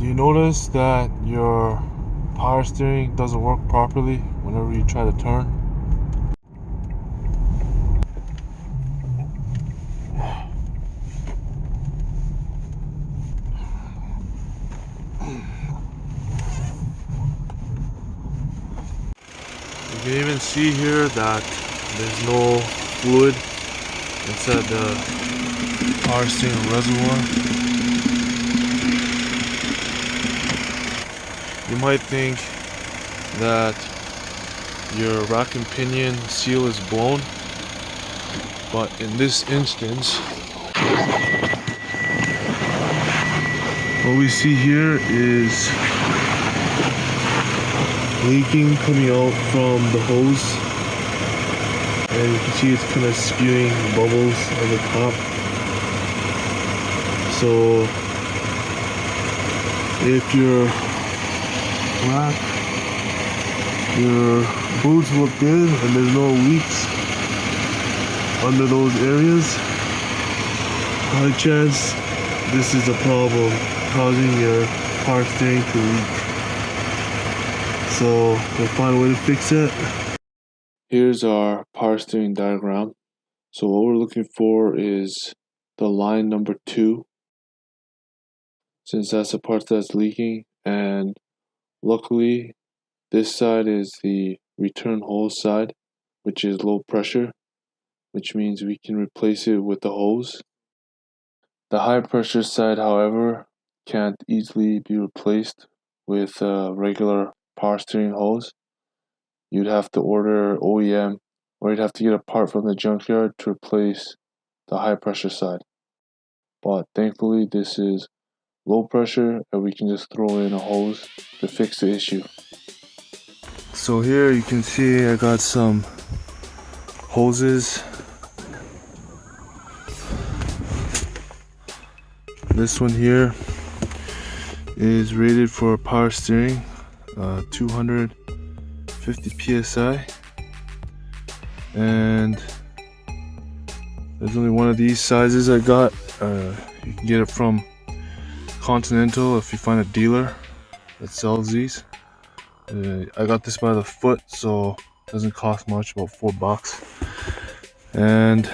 Do you notice that your power steering doesn't work properly whenever you try to turn? You can even see here that there's no fluid inside the power steering reservoir. You might think that your rack and pinion seal is blown, but in this instance, what we see here is leaking coming out from the hose, and you can see it's kind of spewing bubbles on the top. So if your rack, your boots look good and there's no leaks under those areas, high chance this is a problem causing your power steering to leak. So we'll find a way to fix it. Here's our power steering diagram. So what we're looking for is the line number 2, since that's the part that's leaking, and luckily this side is the return hose side, which is low pressure, which means we can replace it with the hose. The high pressure side, however, can't easily be replaced with a regular power steering hose. You'd have to order OEM, or you'd have to get a part from the junkyard to replace the high pressure side. But thankfully this is low pressure and we can just throw in a hose to fix the issue. So here you can see I got some hoses. This one here is rated for power steering, 250 psi, and there's only one of these sizes I got. You can get it from Continental if you find a dealer that sells these. I got this by the foot, so it doesn't cost much, about $4. And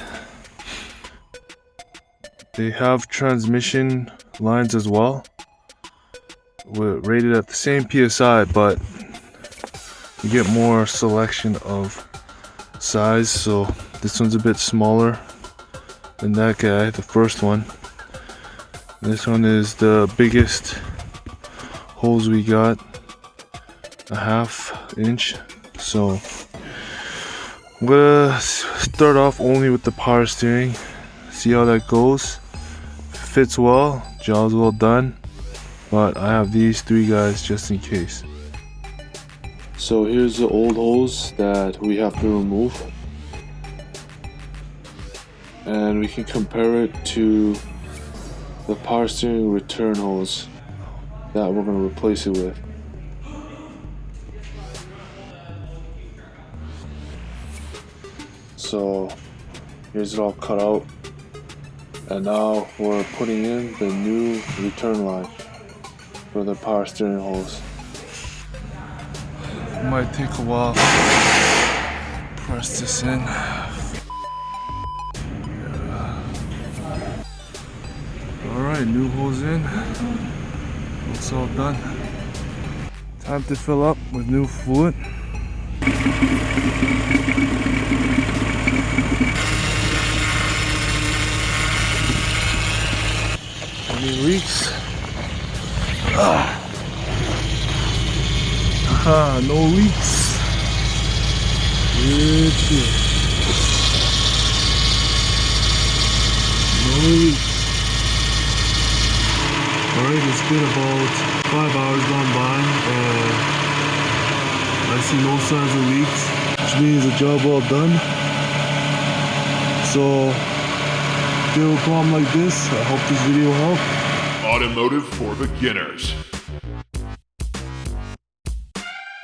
they have transmission lines as well. We're rated at the same PSI, but you get more selection of size. So this one's a bit smaller than that guy, the first one. This one is the biggest hose we got, a 1/2 inch. So I'm gonna start off only with the power steering, see how that goes. If it fits well, job's well done, but I have these 3 guys just in case. So here's the old hose that we have to remove, and we can compare it to the power steering return hose that we're going to replace it with. So here's it all cut out, and now we're putting in the new return line for the power steering hose. It might take a while to press this in. Alright, new hose in. It's all done. Time to fill up with new fluid. Any leaks? No leaks. Good shit. No leaks. Alright, it's been about 5 hours gone by and I see no signs of leaks, which means the job well done. So if you have a problem like this, I hope this video helped. Automotive for beginners.